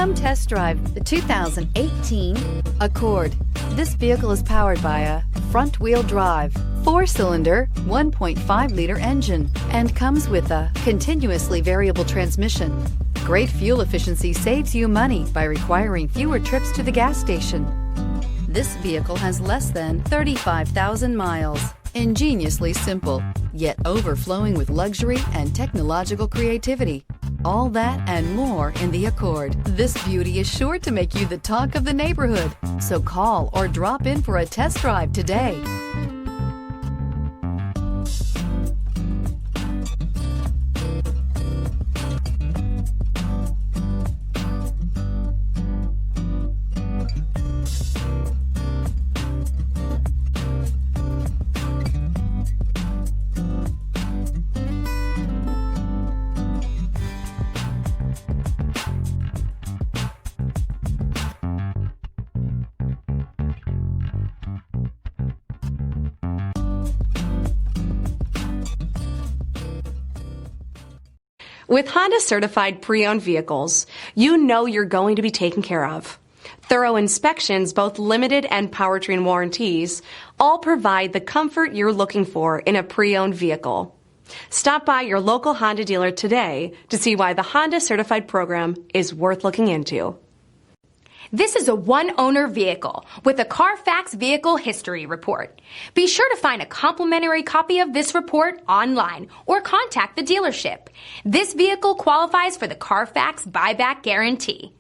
Come test drive the 2018 Accord. This vehicle is powered by a front-wheel drive, 4-cylinder, 1.5-liter engine, and comes with a continuously variable transmission. Great fuel efficiency saves you money by requiring fewer trips to the gas station. This vehicle has less than 35,000 miles. Ingeniously simple, yet overflowing with luxury and technological creativity. All that and more in the Accord. This beauty is sure to make you the talk of the neighborhood. So call or drop in for a test drive today. With Honda certified pre-owned vehicles, you know you're going to be taken care of. Thorough inspections, both limited and powertrain warranties, all provide the comfort you're looking for in a pre-owned vehicle. Stop by your local Honda dealer today to see why the Honda certified program is worth looking into. This is a one-owner vehicle with a Carfax Vehicle History Report. Be sure to find a complimentary copy of this report online or contact the dealership. This vehicle qualifies for the Carfax Buyback Guarantee.